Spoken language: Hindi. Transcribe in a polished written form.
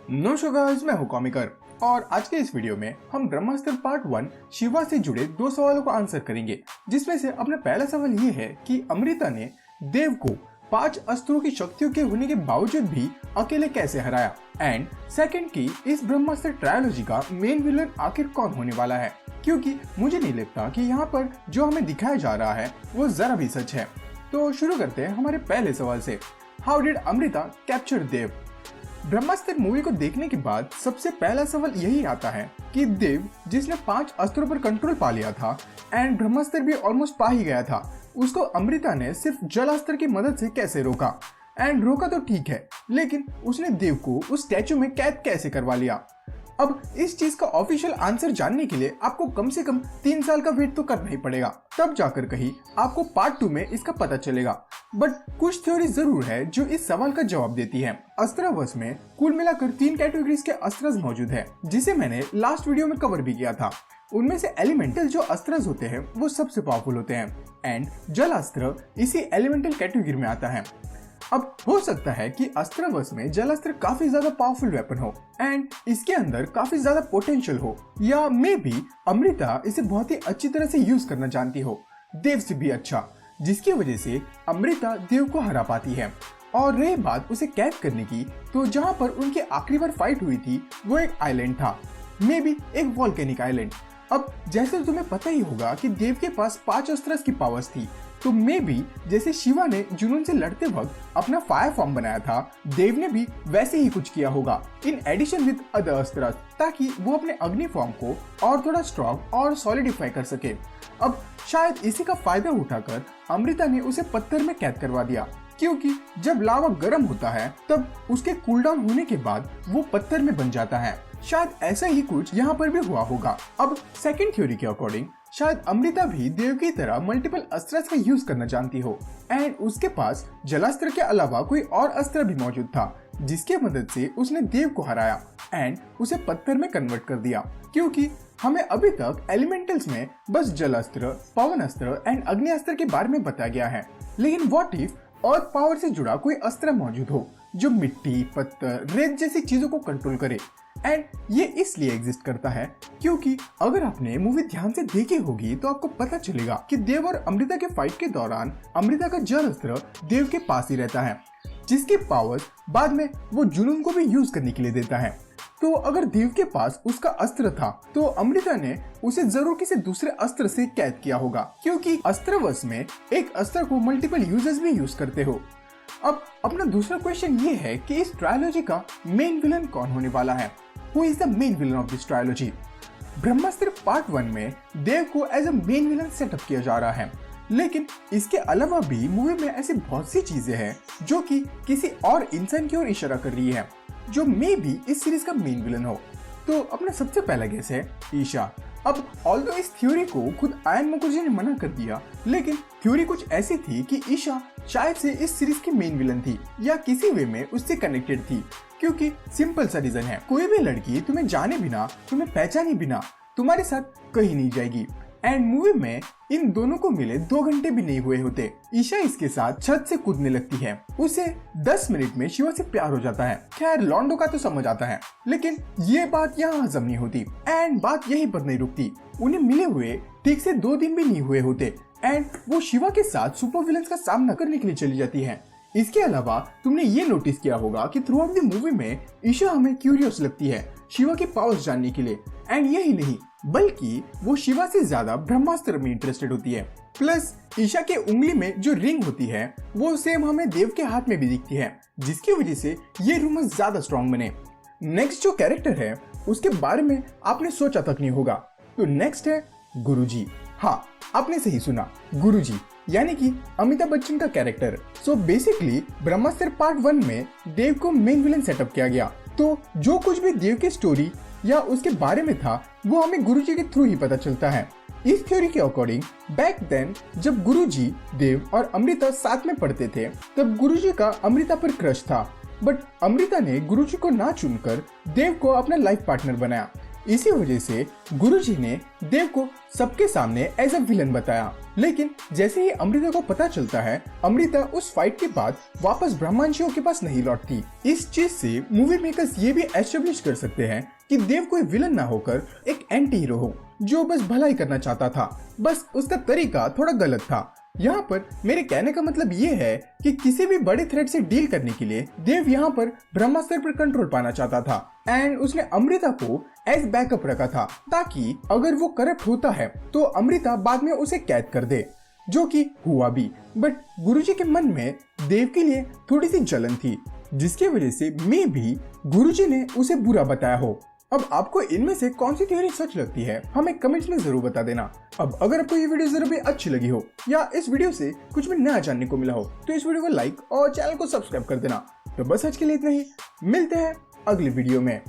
नमस्कार गाइस, मैं हूं कॉमिकर और आज के इस वीडियो में हम ब्रह्मास्त्र पार्ट 1 शिवा से जुड़े 2 सवालों को आंसर करेंगे। जिसमें से अपना पहला सवाल ये है कि अमृता ने देव को 5 अस्त्रों की शक्तियों के होने के बावजूद भी अकेले कैसे हराया, एंड सेकंड की इस ब्रह्मास्त्र ट्रायोलॉजी का मेन विलन आखिर कौन होने वाला है, क्योंकि मुझे नहीं लगता कि यहाँ पर जो हमें दिखाया जा रहा है वो जरा भी सच है। तो शुरू करते हैं हमारे पहले सवाल से। How did Amrita capture Dev? Brahmastra movie को देखने के बाद सबसे पहला सवाल यही आता है कि देव जिसने 5 अस्त्रों पर कंट्रोल पा लिया था एंड ब्रह्मास्त्र भी ऑलमोस्ट पा ही गया था, उसको अमृता ने सिर्फ जलास्त्र की मदद से कैसे रोका। एंड रोका तो ठीक है, लेकिन उसने देव को उस स्टैचू में कैद कैसे करवा लिया। अब इस चीज का ऑफिशियल आंसर जानने के लिए आपको कम से कम 3 साल का वेट तो करना ही पड़ेगा, तब जाकर कहीं आपको पार्ट 2 में इसका पता चलेगा। बट कुछ थ्योरी जरूर है जो इस सवाल का जवाब देती है। अस्त्रवश में कुल मिलाकर 3 कैटेगरीज के अस्त्र मौजूद है, जिसे मैंने लास्ट वीडियो में कवर भी किया था। उनमें से एलिमेंटल जो अस्त्र होते हैं वो सबसे पावरफुल होते हैं एंड जल अस्त्र इसी एलिमेंटल कैटेगरी में आता है। अब हो सकता है कि अस्त्रवश में जलास्त्र काफी ज्यादा पावरफुल वेपन हो एंड इसके अंदर काफी ज्यादा पोटेंशियल हो, या मे बी अमृता इसे बहुत ही अच्छी तरह से यूज करना जानती हो, देव से भी अच्छा, जिसकी वजह से अमृता देव को हरा पाती है। और रही बात उसे कैद करने की, तो जहाँ पर उनकी आखिरी बार फाइट हुई थी वो एक आइलैंड था, मे बी एक वॉल्केनिक आइलैंड। अब जैसे तुम्हें पता ही होगा कि देव के पास 5 अस्त्र की पावर्स थी, तो मे बी जैसे शिवा ने जुनून से लड़ते वक्त अपना फायर फॉर्म बनाया था, देव ने भी वैसे ही कुछ किया होगा इन एडिशन विद अदर अस्त्र, ताकि वो अपने अग्नि फॉर्म को और थोड़ा स्ट्रॉन्ग और सॉलिडिफाई कर सके। अब शायद इसी का फायदा उठाकर अमृता ने उसे पत्थर में कैद करवा दिया, क्योंकि जब लावा गर्म होता है तब उसके कूल डाउन होने के बाद वो पत्थर में बन जाता है। शायद ऐसा ही कुछ यहाँ पर भी हुआ होगा। अब सेकंड थ्योरी के अकॉर्डिंग शायद अमृता भी देव की तरह मल्टीपल अस्त्र का यूज करना जानती हो एंड उसके पास जलास्त्र के अलावा कोई और अस्त्र भी मौजूद था, जिसके मदद से उसने देव को हराया एंड उसे पत्थर में कन्वर्ट कर दिया। क्योंकि हमें अभी तक एलिमेंटल्स में बस जलास्त्र, पवन अस्त्र एंड अग्नि अस्त्र के बारे में बताया गया है, लेकिन व्हाट इफ अर्थ पावर से जुड़ा कोई अस्त्र मौजूद हो जो मिट्टी, पत्थर, रेत जैसी चीजों को कंट्रोल करे। एंड ये इसलिए एग्जिस्ट करता है क्योंकि अगर आपने मूवी ध्यान से देखी होगी तो आपको पता चलेगा कि देव और अमृता के फाइट के दौरान अमृता का जल अस्त्र देव के पास ही रहता है, जिसके पावर्स बाद में वो जुनून को भी यूज करने के लिए देता है। तो अगर देव के पास उसका अस्त्र था तो अमृता ने उसे जरूर किसी दूसरे अस्त्र से कैद किया होगा, क्योंकि अस्त्रवश में एक अस्त्र को मल्टीपल यूजर्स भी यूज करते हो। अब अपना दूसरा क्वेश्चन ये है कि इस ट्रायोलॉजी का मेन विलन कौन होने वाला है? Who is the main villain of this trilogy? Brahmastra part 1 में देव को as a main villain setup किया जा रहा है, लेकिन इसके अलावा भी मूवी में ऐसी बहुत सी चीजें हैं जो कि किसी और इंसान की ओर इशारा कर रही है, जो मे भी इस सीरीज का मेन विलन हो। तो अपना सबसे पहला गेस है ईशा। अब ऑल्दो इस थ्योरी को खुद आयन मुखर्जी ने मना कर दिया, लेकिन थ्योरी कुछ ऐसी थी कि ईशा शायद से इस सीरीज की मेन विलन थी या किसी वे में उससे कनेक्टेड थी। क्योंकि सिंपल सा रीजन है, कोई भी लड़की तुम्हें जाने बिना, तुम्हें पहचाने बिना तुम्हारे साथ कहीं नहीं जाएगी। एंड मूवी में इन दोनों को मिले 2 घंटे भी नहीं हुए होते, ईशा इसके साथ छत से कूदने लगती है, उसे 10 मिनट में शिवा से प्यार हो जाता है। खैर लॉन्डो का तो समझ आता है, लेकिन ये बात यहाँ हजम नहीं होती एंड बात यहीं पर नहीं रुकती। उन्हें मिले हुए ठीक से 2 दिन भी नहीं हुए होते एंड वो शिवा के साथ सुपर विलन्स का सामना करने के लिए चली जाती है। इसके अलावा तुमने ये नोटिस किया होगा कि थ्रू आउट द मूवी में ईशा हमें क्यूरियस लगती है शिवा के पावर्स जानने के लिए, एंड यही नहीं बल्कि वो शिवा से ज्यादा ब्रह्मास्त्र में इंटरेस्टेड होती है। प्लस ईशा के उंगली में जो रिंग होती है वो सेम हमें देव के हाथ में भी दिखती है, जिसकी वजह से ये रूमर ज्यादा स्ट्रॉन्ग बने। नेक्स्ट जो कैरेक्टर है उसके बारे में आपने सोचा तक नहीं होगा, तो नेक्स्ट है गुरुजी। हाँ, आपने सही सुना, गुरुजी, यानी कि अमिताभ बच्चन का कैरेक्टर। सो बेसिकली ब्रह्मास्त्र पार्ट 1 में देव को मेन विलन सेटअप किया गया, तो जो कुछ भी देव की स्टोरी या उसके बारे में था वो हमें गुरुजी के थ्रू ही पता चलता है। इस थ्योरी के अकॉर्डिंग बैक देन जब गुरुजी, देव और अमृता साथ में पढ़ते थे तब गुरुजी का अमृता पर क्रश था, बट अमृता ने गुरुजी को ना चुनकर देव को अपना लाइफ पार्टनर बनाया। इसी वजह से गुरुजी ने देव को सबके सामने एज अ विलन बताया। लेकिन जैसे ही अमृता को पता चलता है, अमृता उस फाइट के बाद वापस ब्रह्मांशियों के पास नहीं लौटती। इस चीज से मूवी मेकर्स ये भी एस्टेब्लिश कर सकते हैं कि देव कोई विलन ना होकर एक एंटी हीरो हो जो बस भलाई करना चाहता था, बस उसका तरीका थोड़ा गलत था। यहाँ पर मेरे कहने का मतलब ये है कि किसी भी बड़े थ्रेट से डील करने के लिए देव यहाँ पर ब्रह्मास्त्र पर कंट्रोल पाना चाहता था एंड उसने अमृता को एज बैकअप रखा था ताकि अगर वो करप्ट होता है तो अमृता बाद में उसे कैद कर दे, जो कि हुआ भी। बट गुरुजी के मन में देव के लिए थोड़ी सी जलन थी, जिसकी वजह से मे भी गुरुजी ने उसे बुरा बताया हो। अब आपको इनमें से कौन सी थ्योरी सच लगती है हमें कमेंट्स में जरूर बता देना। अब अगर आपको ये वीडियो जरा भी अच्छी लगी हो या इस वीडियो से कुछ भी नया जानने को मिला हो तो इस वीडियो को लाइक और चैनल को सब्सक्राइब कर देना। तो बस आज के लिए इतना ही, मिलते हैं अगली वीडियो में।